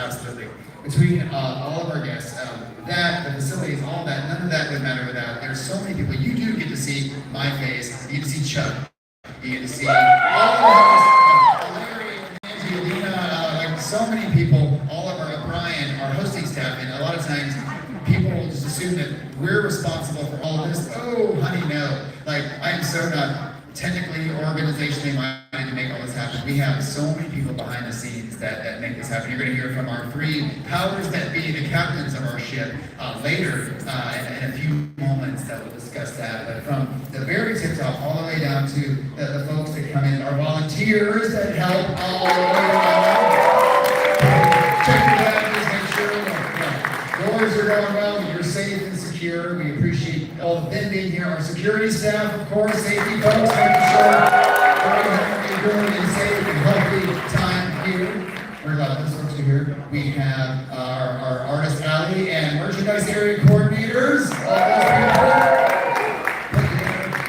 absolutely. Between all of our guests, that, the facilities, all that, none of that would matter without. There's so many people. You do get to see my face. You get to see Chuck. You get to see all of us, Larry, Angie, Alina, like so many people, all of our, Brian, our hosting staff, and a lot of times people will just assume that we're responsible for all of this. Oh, honey, no. Like, I'm so not technically, organizationally minded to make all this happen. We have so many people behind the scenes that make this happen. You're going to hear from our three powers that be, the captains of our ship, later in a few moments that we'll discuss that. But from the very tip top all the way down to the folks that come in, our volunteers that help all the way around. Check your badges, make sure doors are going well, you're safe and secure. We appreciate all of them being here. Our security staff, of course, safety folks, making sure we're doing a safe and healthy time here. We're glad those folks are here. We have our artist alley and merchandise area coordinators.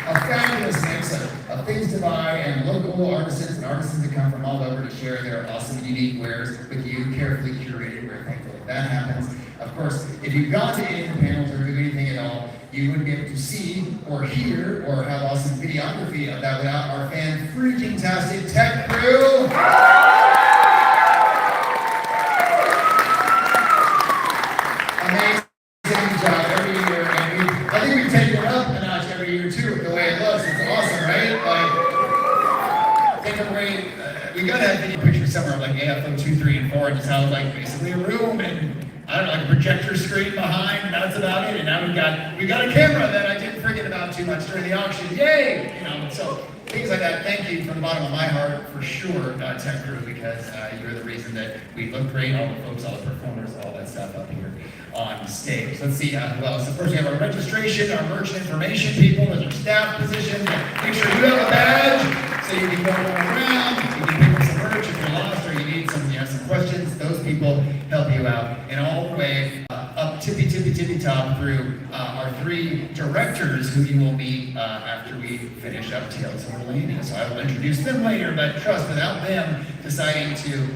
A fabulous mix of things to buy and local artisans and artisans that come from all over to share their awesome, unique wares with you, carefully curated. We're thankful that happens. Of course, if you've gone to any of the panels or do anything at all, you wouldn't be able to see or hear or have awesome videography of that without our fan-freaking-tastic tech crew. Amazing job every year, and I think we've taken it up a notch every year too, the way it looks. It's awesome, right? Like, think of the way, we gotta have video pictures somewhere of like AFO 2, 3, and 4, and just have like basically a room and I don't know, like a projector screen behind, and that's about it. And now we got a camera that I didn't forget about too much during the auction. Yay! You know, so things like that. Thank you from the bottom of my heart for sure, tech crew, because you're the reason that we look great. All the folks, all the performers, all that stuff up here on stage. Let's see who else. So first we have our registration, our merchant information people. Those are staff positions. Make sure you have a badge so you can go around. You can pick up some merch if you're lost or you need some, some questions. Those people help you out. And all the way up tippy top through our three directors who you will meet after we finish up Tales of Orlando. So I will introduce them later, but trust, without them deciding to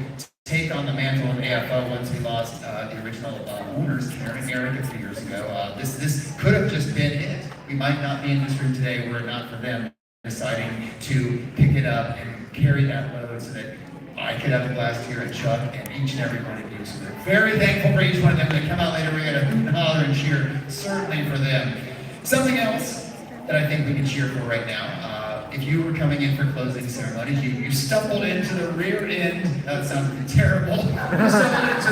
take on the mantle of AFO once we lost the original owners, Karen and Eric, a few years ago, this could have just been it. We might not be in this room today were it not for them deciding to pick it up and carry that load so that I could have a blast here at Chuck and each and every one of you. So we're very thankful for each one of them. They come out later, we're going to hoot and holler and cheer, certainly for them. Something else that I think we can cheer for right now. If you were coming in for closing ceremonies, you stumbled into the rear end. That sounds terrible. You stumbled into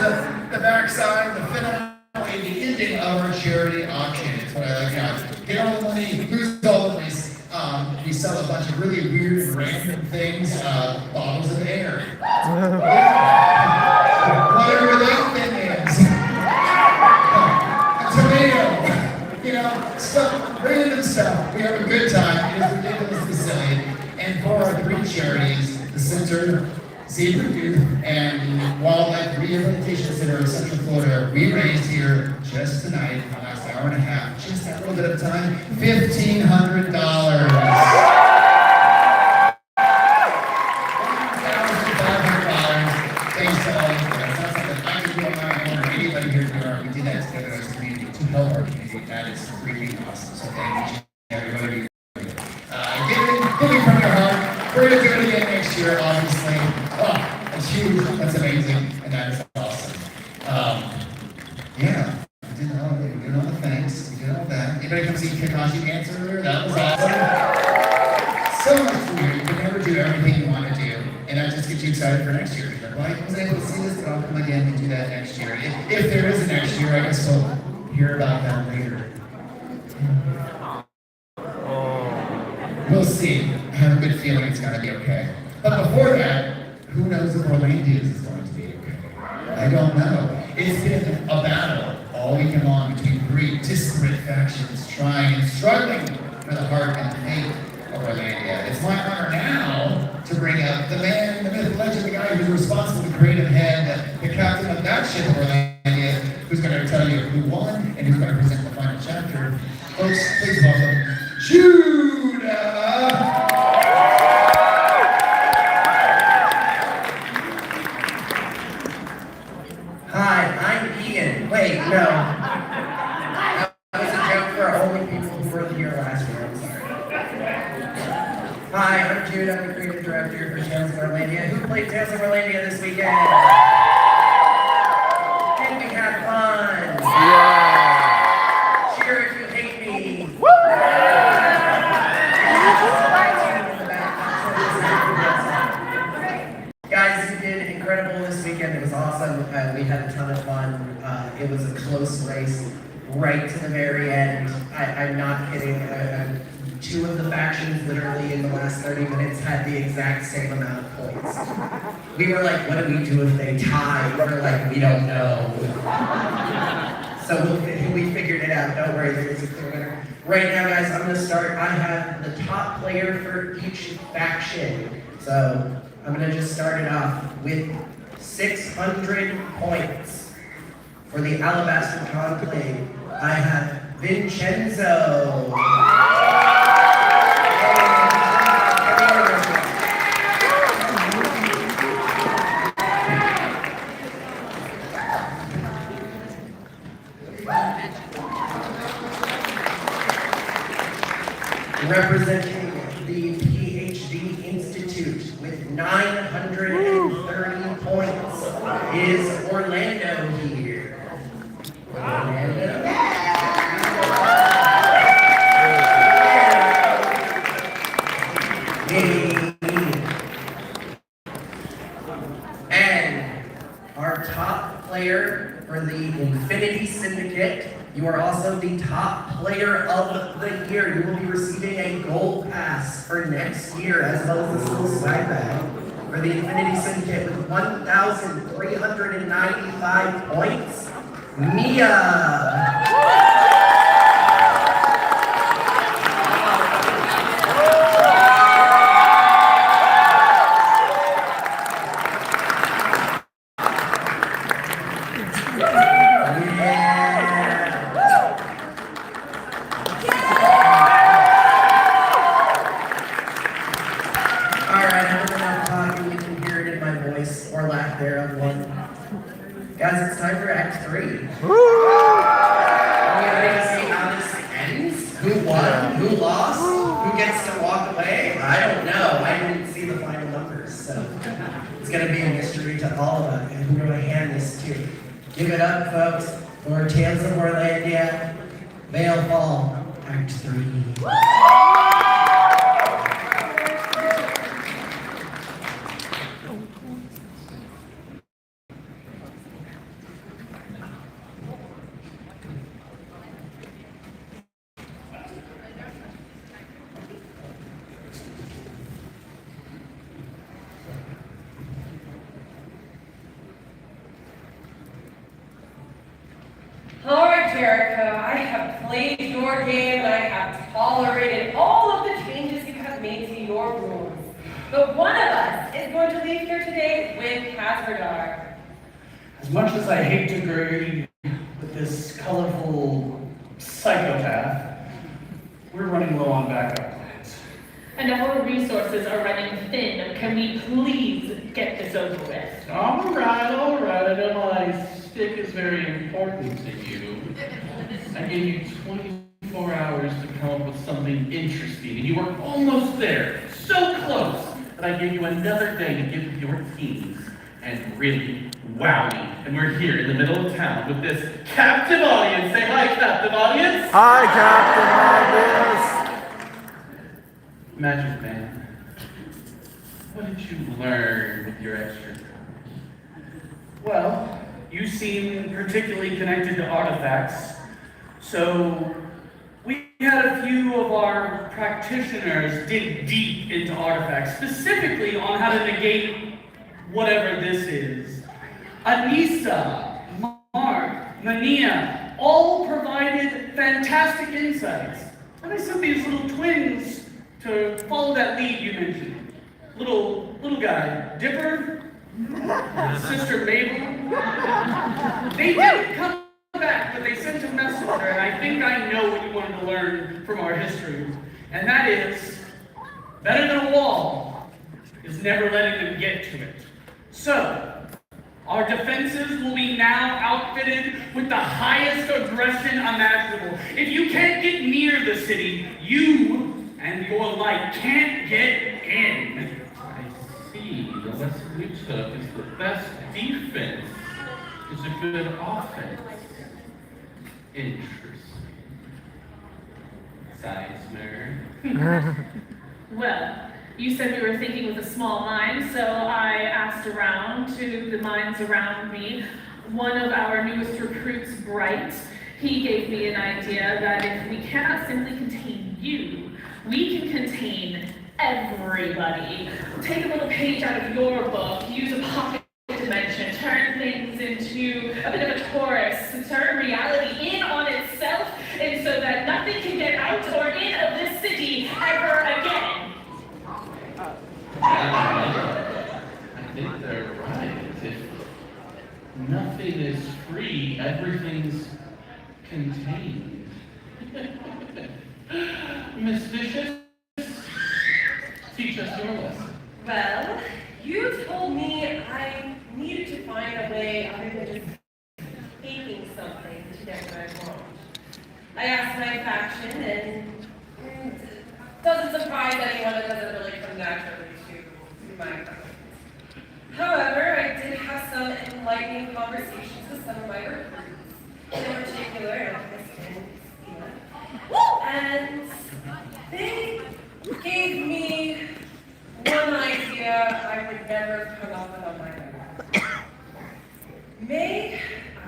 the backside, the finale, the ending of our charity auction. It's what I like to get all the money, lose all the money. We sell a bunch of really weird and random things, bottles of air. Whatever that thing is. A tomato. Stuff, random stuff. We have a good time. It is ridiculously silly. And for our three charities, the Center, Zebra Youth, and Wildlife Rehabilitation Center of Central Florida, we raised here just tonight, the last hour and a half, just that little bit of time, $1,500. Thanks to all of you. That's not something I can do on my own or anybody here in New York. We did that together as a community to help our community. That is freaking awesome. So thank you, everybody. Giving from your heart. We're going to do it again next year, obviously. Oh, that's huge. That's amazing. And that is awesome. Yeah. We did all the thanks. We did all that. Anybody come see Kakashi dance earlier? That was awesome. So much for you. You can never do everything you want to do. And that just gets you excited for next year. You're like, well, I wasn't able to see this, but I'll come again and do that next year. If there is a next year, I guess we'll hear about that later. We'll see. I have a good feeling it's going to be okay. But before that, who knows if Orlandians is going to be okay? I don't know. It's been a battle all weekend long between three disparate factions trying and struggling for the heart and the fate of Orlandia. It's my honor now to bring up the man, the myth, the legend, the guy who's responsible for the creative head, the captain of that ship of Orlandia, who's going to tell you who won and who's going to present the final chapter. Folks, please welcome Judah! vegan. Wait, no. That was a joke for only people who were here last year. I'm sorry. Hi, I'm Jude. I'm the creative director for Tales of Orlandia. Who played Tales of Orlandia this weekend? Did we have fun? Yeah. Cheer if you hate me. Woo! Guys, you did incredible this weekend. It was awesome. We had a ton of fun. It was a close race right to the very end. I'm not kidding. Two of the factions literally in the last 30 minutes had the exact same amount of points. We were like, what do we do if they tie? We're like, we don't know. So we figured it out. Don't worry, there's a clear winner. Right now, guys, I'm gonna start. I have the top player for each faction. So I'm gonna just start it off with 600 points. For the Alabaster Conclave, I have Vincenzo. Representing the PhD Institute with 930 points is Orlando here. Orlando. And our top player for the Infinity Syndicate, you are also the top player of the year. You will be receiving a gold pass for next year, as well as this little swag bag for the Infinity Syndicate with 1,395 points. Mia. Guys, it's time for Act 3. Are we ready to see how this ends? Who won? Who lost? Who gets to walk away? I don't know. I didn't see the final numbers, so it's going to be a mystery to all of us. And who do I hand this to? Give it up, folks, for Tales of Orlandia, Veil Fall, Act 3. Lord Jericho, I have played your game and I have tolerated all of the changes you have made to your rules. But one of us is going to leave here today with Casverdar. As much as I hate to agree with this colorful psychopath, we're running low on backup plans. And our resources are running thin. Can we please get this over with? All right. I know my stick is very important to you. I gave you 24 hours to come up with something interesting, and you were almost there. So close that I gave you another day to get with your teams and really wow me. And we're here in the middle of town with this captive audience. Say hi, captive audience. Hi, captive audience. Magic Man, what did you learn with your extra time? Well, you seem particularly connected to artifacts, so we had a few of our practitioners dig deep into artifacts, specifically on how to negate whatever this is. Anissa, Mark, Mania, all provided fantastic insights. And I sent these little twins to follow that lead you mentioned. Little guy, Dipper, Sister Mabel. They didn't come back, but they sent a messenger, and I think I know what you wanted to learn from our history. And that is, better than a wall is never letting them get to it. So, Our defenses will be now outfitted with the highest aggression imaginable. If you can't get near the city, you and your light can't get in. I see. The lesson we took is the best defense is a good offense. Interesting. Science nerd. Well, you said we were thinking with a small mind, so I asked around to the minds around me. One of our newest recruits, Bright, he gave me an idea that if we cannot simply contain you, we can contain everybody. Take a little page out of your book, use a pocket dimension, turn things into a bit of a torus, turn reality in on itself, and so that nothing can get out or in of this city ever again. I think they're right. If nothing is free, everything's contained. Miss Vicious, teach us your lesson. Well, you told me I needed to find a way other than just faking something to get what I want. I asked my faction, and it doesn't surprise anyone that doesn't really come naturally to my faction. However, I did have some enlightening conversations with some of my recruits, in particular, and they gave me one idea I would never have come up with on my own. May I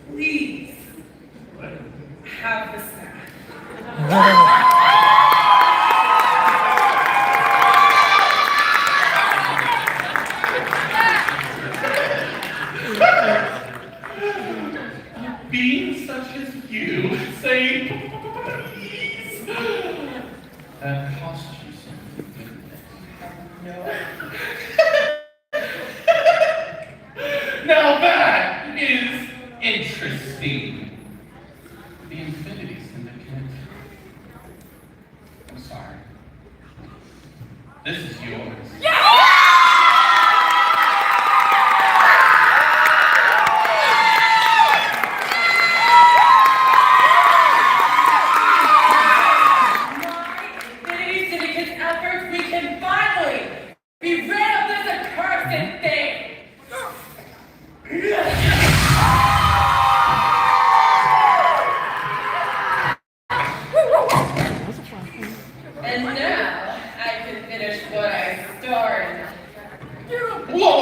please have the staff? Being such as you, say please. That cost you something, didn't it? No. Now that is interesting. The Infinity Syndicate. I'm sorry. This is yours. And now I can finish what I started. Whoa.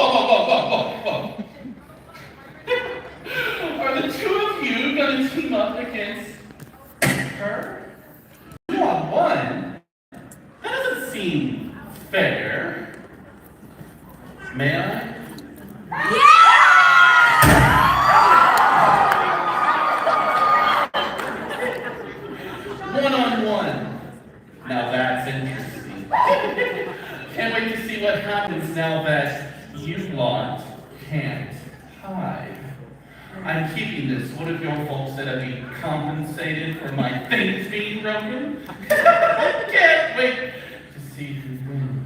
Are the two of you gonna team up against her? 2-on-1? That doesn't seem fair. May I? One-on-one. Now that's interesting. Can't wait to see what happens now that you lot can't hide. I'm keeping this. What if your folks said I'd be compensated for my things being broken? Can't wait to see who wins.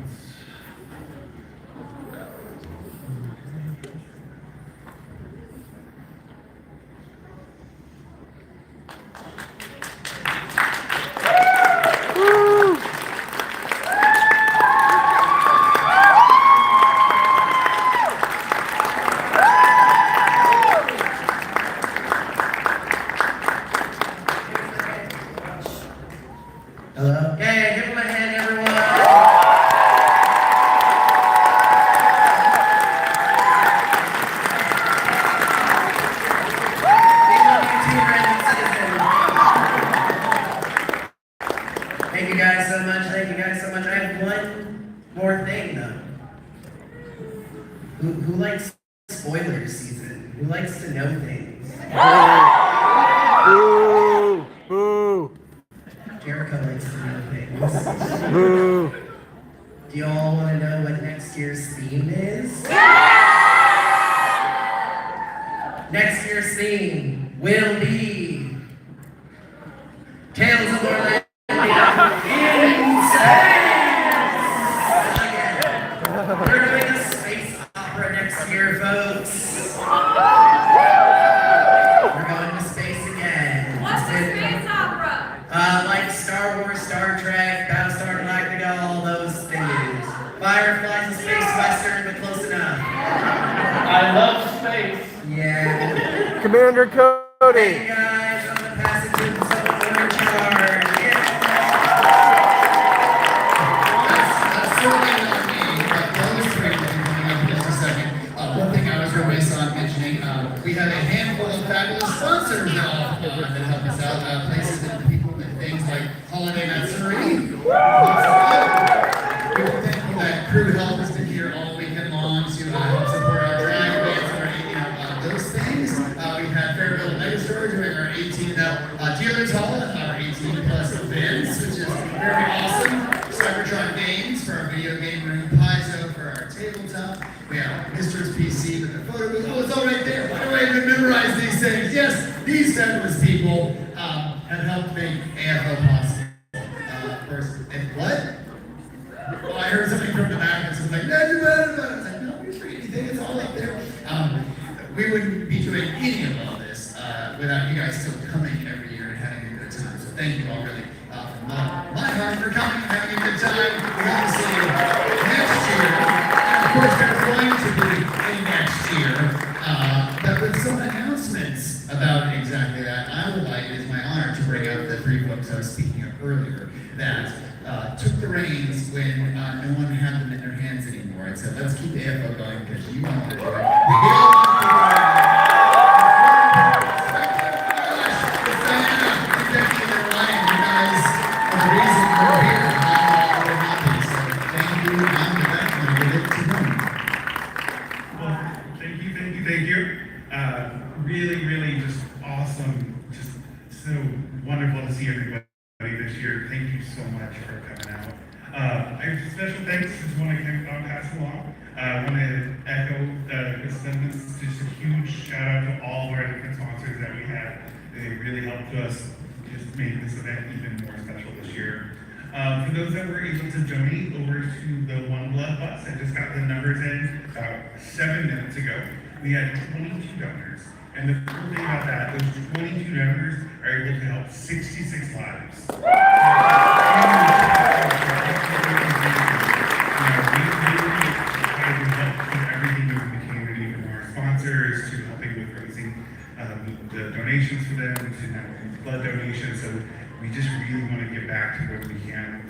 Hello? Hey, give him a hand, everyone. We love you too, Brandon Citizen. Thank you guys so much. I have one more thing, though. Who likes spoiler season? Who likes to know things? Boo! Boo! Jericho likes to know things. Boo! Do you all want to know what next year's theme is? Next year's theme will be Tales of Orlando. Insane! We're doing a space opera next but close enough. I love space. Yeah. Commander Cody. Hey guys, I'm gonna pass it to someone in charge. Yeah. That's certainly not me, but those three will be coming up in just a second. One thing I was remiss on mentioning, we have a handful of fabulous sponsors now that help us out. Places and people and things like Holiday Matsuri. We're thankful that Crew Help has been here all weekend long to help support our drag events or those things. We had Fairville Mega Store doing our 18 dealers hall and our 18 plus events, which is very awesome. Cybertron Games for our video game room, Paizo for our tabletop. We have Mistress PC with the photo booth. Oh, it's all right there. Why do I even memorize these things? Yes, these fabulous people have helped make AFO possible. Of course, and what? Well, I heard something from the back and something like, no, you're right. I was like, no, you're free anything. It's all up there. We wouldn't be doing any of all this without you guys still coming every year and having a good time. So thank you all really from my heart for coming and having a good time. We hope to see you next year. And of course, there's going to be a next year, but with some announcements about exactly that. I would like, it is my honor to bring up the three folks I was speaking of earlier that took the reins when no one had them in their hands anymore. And said, let's keep the AFO going because you want to do it. Thank you. Really just awesome. Just so wonderful to see everybody this year. Thank you so much for coming out. I have special thanks. Just want to pass along. I want to echo the sentiments. Just a huge shout out to all of our different sponsors that we had. They really helped us just make this event even more special this year. For those that were able to donate over to the One Blood Bus, I just got the numbers in about 7 minutes ago. We had 22 donors. And the cool thing about that, those 22 donors are able to help 66 lives. We really try to help keep everything moving in the community, from our sponsors to helping with raising the donations for them to now blood donations. So we just really want to give back to where we can.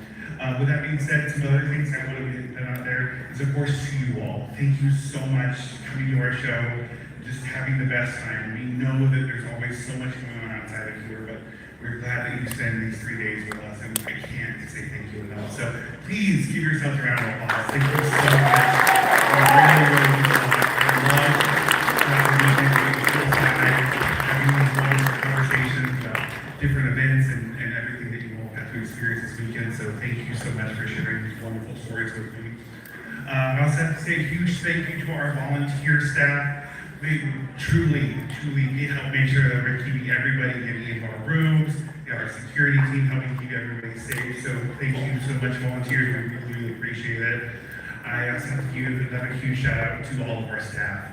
With that being said, some other things I want to put out there is, of course, to you all. Thank you so much for coming to our show, just having the best time. We know that there's always so much going on outside of here, but we're glad that you spend these 3 days with us, and I can't say thank you enough. So please give yourselves a round of applause. Thank you so much. I really love having these wonderful conversations about different events and everything that you all have to experience this weekend. So thank you so much for sharing these wonderful stories with me. I also have to say a huge thank you to our volunteer staff. They truly help make sure that we're keeping everybody in any of our rooms. Our security team helping keep everybody safe. So thank you so much, volunteers. We really appreciate it. I also have to give another huge shout out to all of our staff.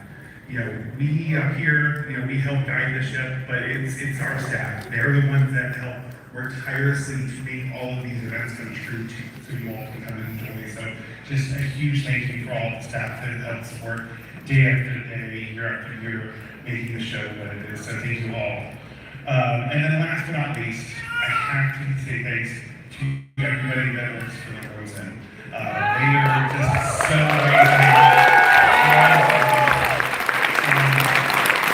You know, we up here, we help guide the ship, but it's our staff. They're the ones that help work tirelessly to make all of these events come true so you all can come and enjoy. So just a huge thank you for all the staff that help support day after day, year after year, making the show what it is. So thank you all. And then last but not least, I have to say thanks to everybody that works for the Rosen. They are just so amazing.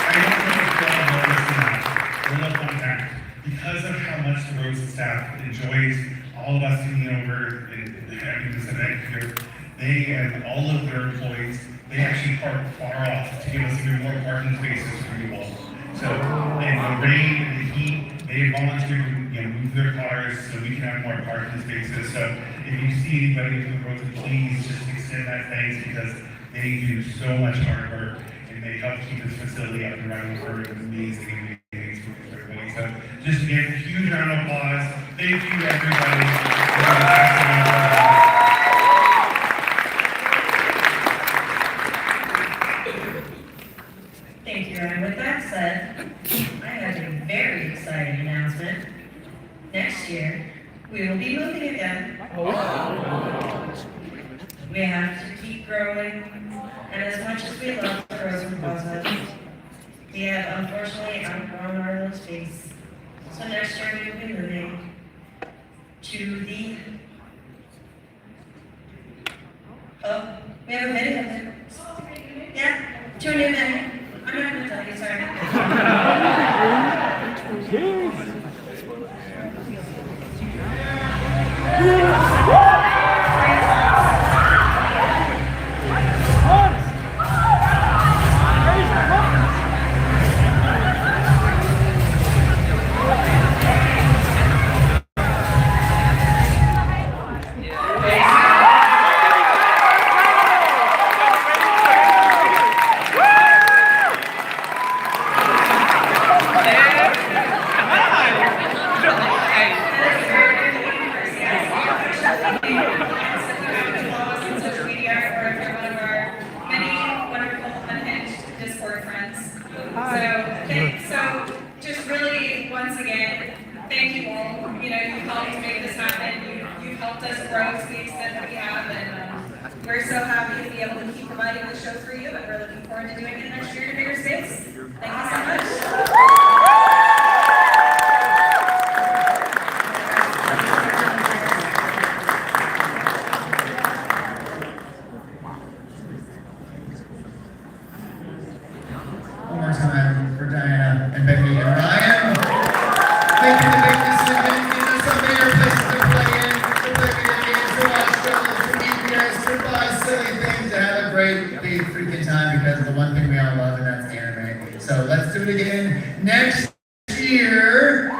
I don't know if y'all know this or not. Little fun fact, because of how much the Rosen staff enjoys all of us coming over and having this event here, they and all of their employees, they actually park far off to give us even more parking spaces for you all. So, in the rain and the heat, they volunteered to move their cars so we can have more parking spaces. So, if you see anybody from the road, please just extend that thanks, because they do so much hard work and they help keep this facility up and running for an amazing experience for everybody. So, just again, a huge round of applause. Thank you, everybody. Thank you, and with that said, I have a very exciting announcement. Next year, we will be moving again. We have to keep growing, And as much as we love the Frozen Plaza, we have unfortunately outgrown our little space. So next year we will be moving to the, oh, we have a minute of it. Yeah, to a new minute. I'm not gonna tell you, So just really, once again, thank you all. You know, you've helped make this happen. You've helped us grow to the extent that we have, and we're so happy to be able to keep providing the show for you, and we're looking forward to doing it next year in a bigger space. Thank you so much. One more time for Diana and Becky and Ryan. Thank you to make this event, give us some bigger places to play in, to play video games, to watch shows, to meet guys, to buy silly things, to have a great big freaking time because of the one thing we all love, and that's anime. So let's do it again next year.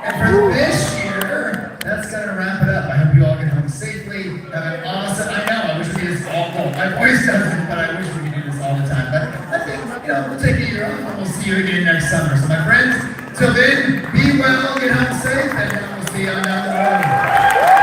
And for this year, that's gonna wrap it up. I hope you all get home safely. Have an awesome, I know, I wish we could do this all, my voice doesn't, but I wish we could do this all the time. But I think, we'll take a year off and we'll see you again next summer. So my friends, till then, be well, get home safe, and we'll see you on down the road.